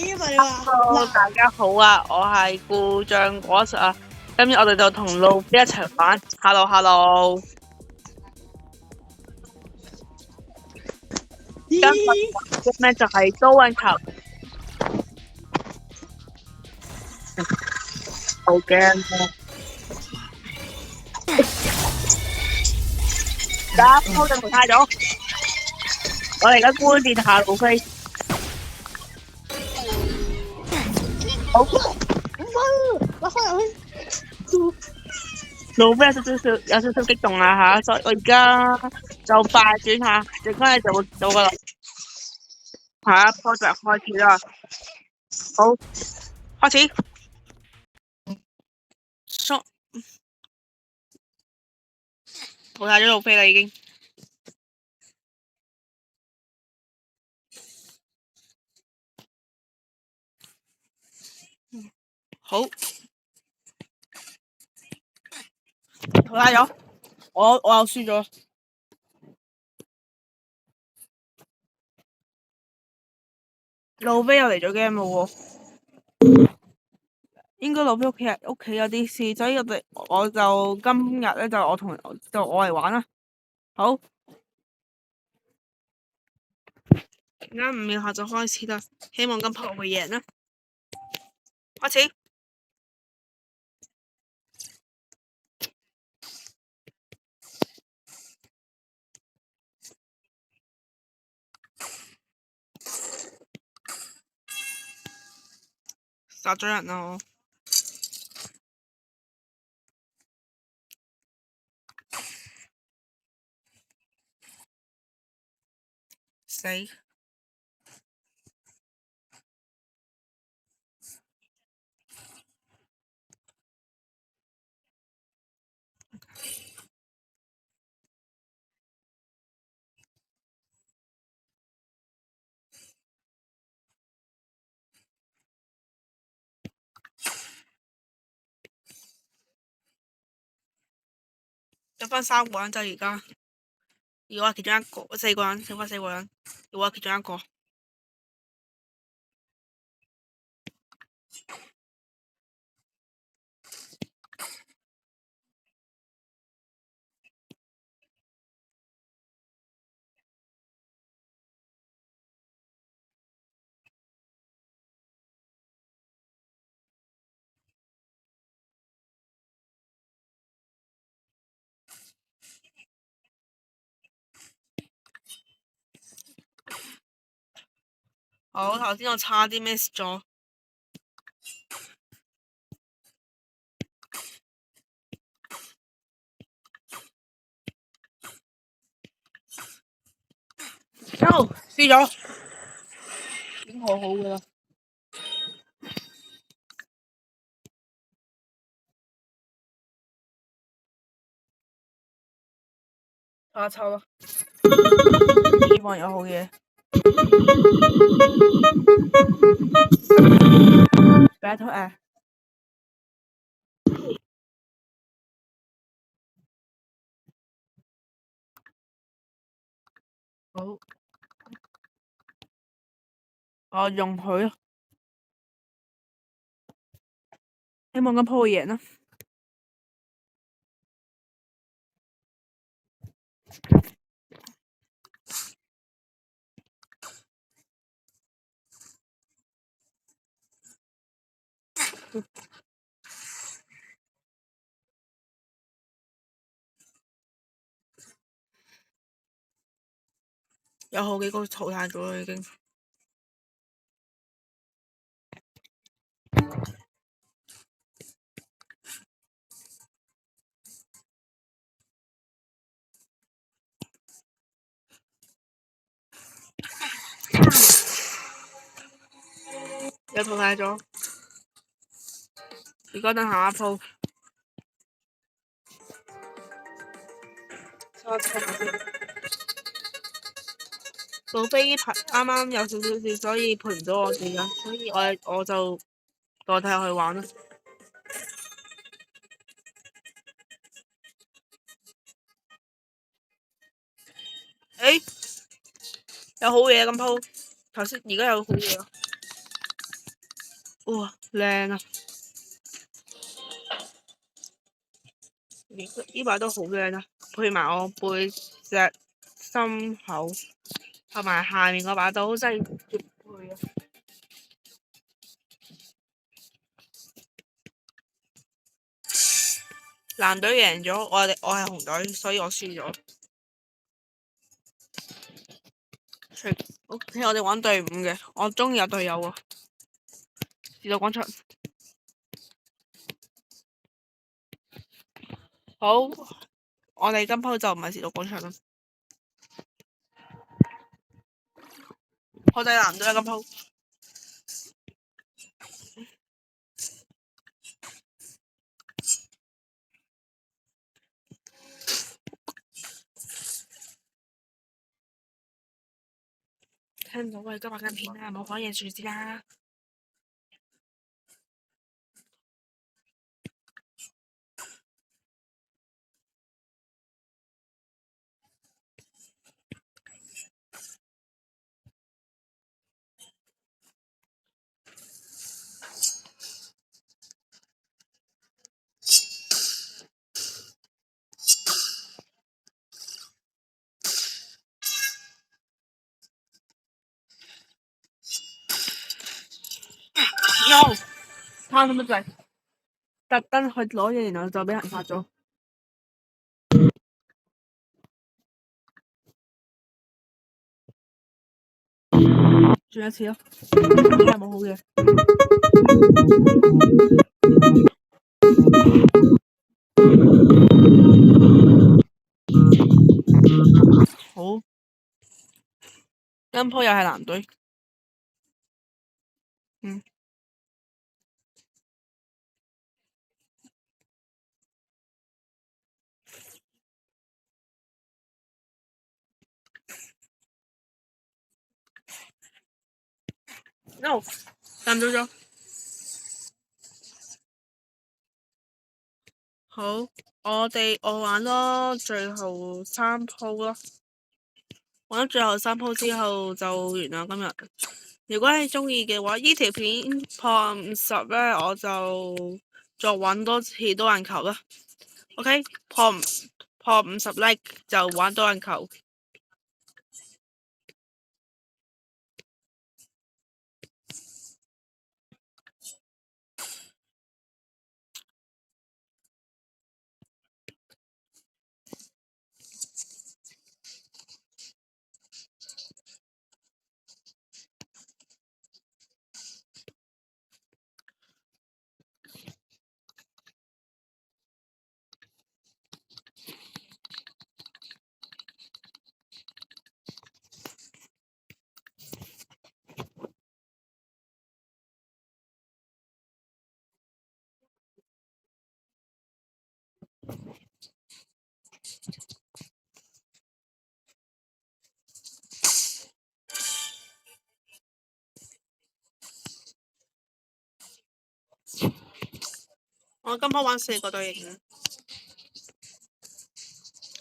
因為你話 Hello，大家好啊，我係故障果實啊，今日我哋就同路飛一齊玩。Hello，今日嘅咩就係刀運球，好驚啊！而家鋪就淘汰咗，我哋而家觀戰下路飛。好，我開入去。路飛有少少激動啊吓，所以我而家就快轉下，陣間就會到噶啦。下一波就開始啦，好，開始。淘汰咗路飛啦已經。好，淘汰咗，我又輸咗。路飛又嚟咗 game 咯喎，應該路飛屋企有啲事，所以我就今日咧就我嚟玩啦。好，而家5秒後就開始啦，希望今鋪我會贏啦。開始。殺咗人啦我。死。得返3個人就而家，要我其中一個，4個人，剩返4個人，要我其中一個。好，頭先我差啲 miss 咗。輸咗，已經好好噶啦。下抽啦，希望有好嘢。Battle Air。好，我容許，希望今鋪會贏啦。有好幾個淘汰咗啦已經。有淘汰咗，而家等下一鋪。路飛啱啱有少少事，所以陪唔到我哋啦，所以我就代替去玩啦。有好嘢咁鋪，而家有好嘢咯。哇，靚啊！呢把都好靚啊，配埋我背脊、心口，同埋下面嗰把刀真係絕配啊！藍隊贏咗，我係紅隊，所以我輸咗。OK，我哋玩隊伍嘅，我中意有隊友喎。時代廣場，好，我哋今鋪就唔係時代廣場啦，我哋藍隊啦今鋪。聽到喂，今日間片啊，冇講嘢住先啦。No，貪乜滯？特登去攞嘢，然後就俾人殺咗。轉一次咯，睇下有冇好嘢。好，今鋪又係藍隊。No，賺到咗。好，我玩咯，最後3鋪咯。玩咗最後3鋪之後就完啦今日。如果你中意嘅話，呢條片破50咧，我就再玩多次多人球啦。OK，破50 like 就玩多人球。我今鋪玩4個隊形。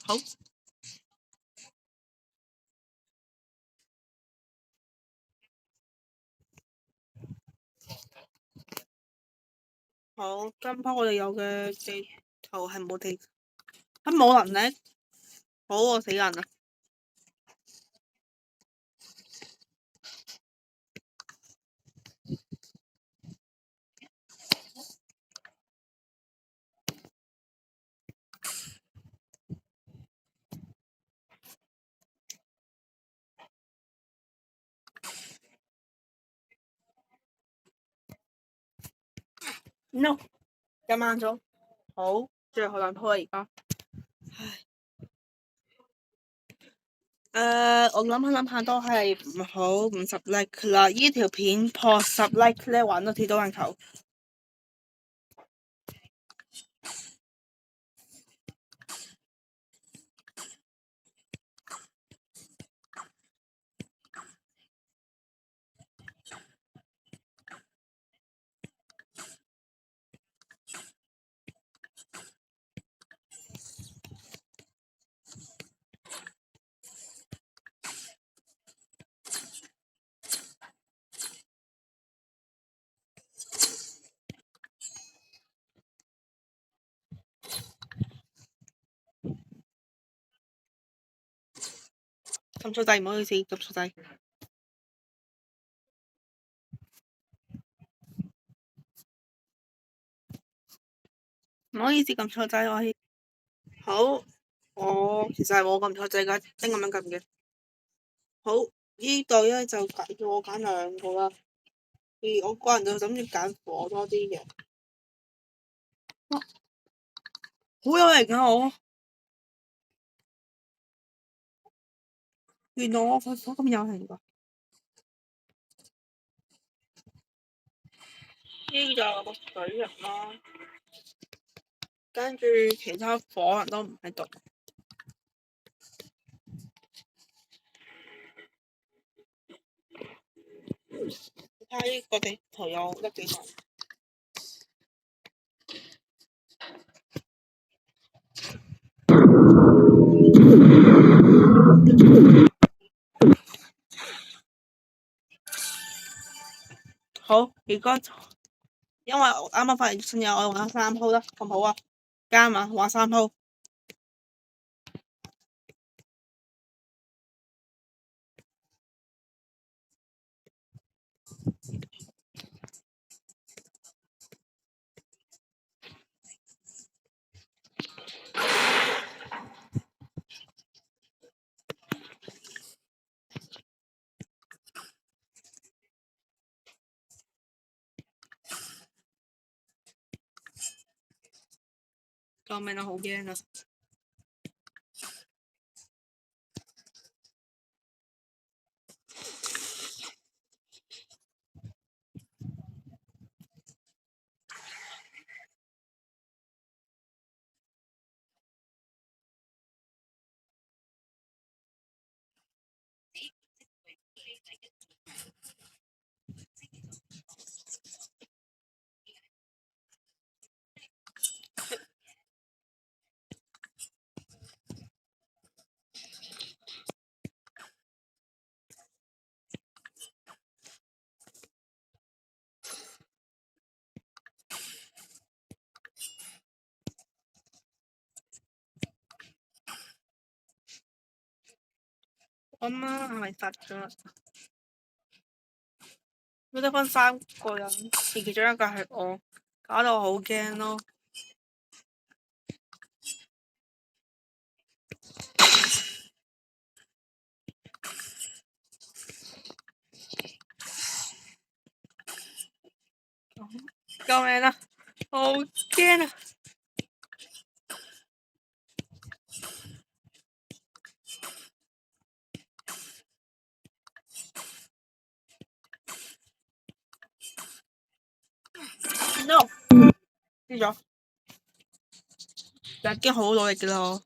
好。好，今鋪我哋有嘅地圖係冇地，冇能力，好我死人啊！No，又慢咗。好，最後2鋪啦而家。我諗下都係唔好50 like 啦，呢條片破10 like 咧，玩多次多人球。撳錯掣，唔好意思，撳錯掣。唔好意思，撳錯掣，我係好。我其實係我撳錯掣㗎，真咁樣撳嘅。好，呢對咧就叫我揀兩個啦。我個人就諗住揀火多啲嘅。哇，好有型啊！我原來我塊火咁有型㗎。呢就有個水人啦，跟住其他火人都唔喺度。睇下呢個地圖有得幾多？好，如果因為我啱啱發現新嘢，我玩3鋪啦，咁好啊，加碼玩3鋪。救命啊！好驚啊！我媽係咪殺咗？都得返3個人，而其中一個係我，搞到我好驚咯。救命啊！好驚啊！No， 知咗，但係已經好努力嘅啦我。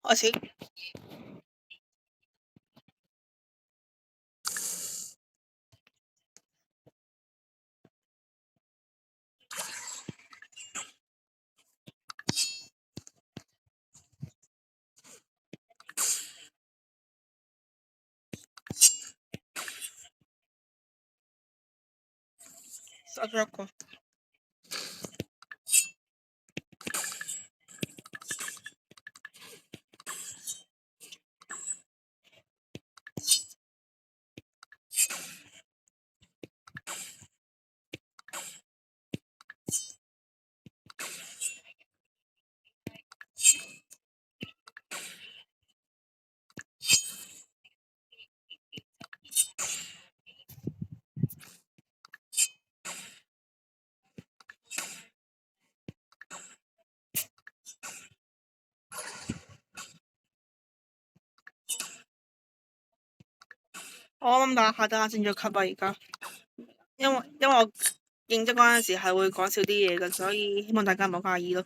開始。殺咗一個。我啱啱打下等下先咗級啊！而家，因為我認真嗰陣時係會講少啲嘢嘅，所以希望大家唔好介意咯。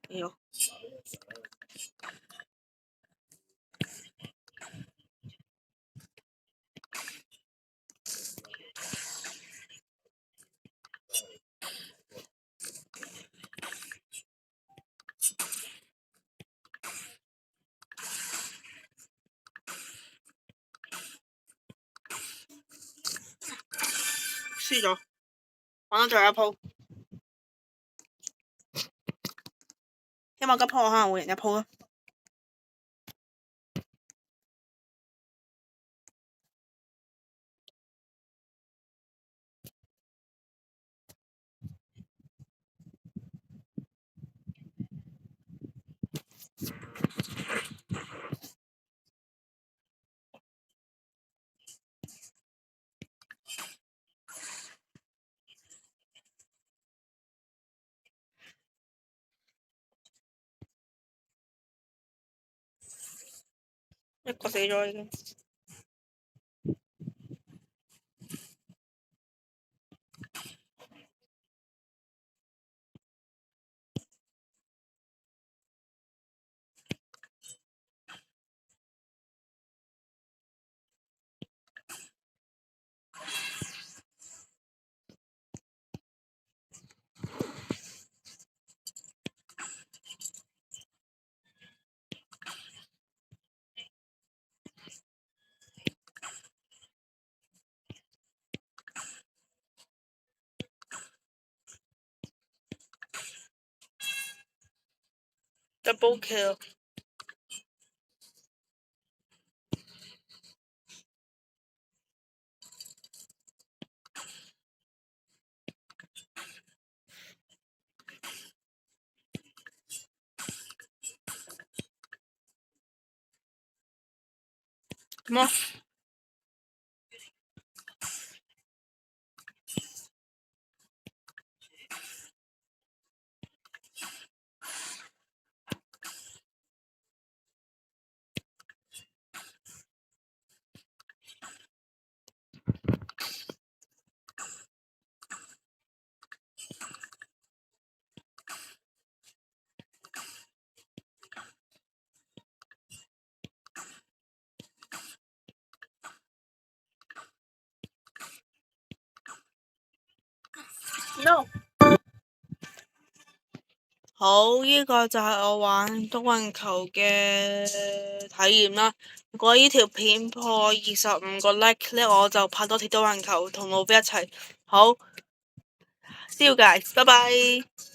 哎呦！輸咗，玩到最後一鋪，希望今鋪我可能會贏一鋪啦。一個死咗已經。Double kill。麼？No。好，呢個就係我玩多運球嘅體驗啦。如果呢條片破25個 like 呢，我就拍多條多運球同老飛一齊。好，See you guys，拜拜。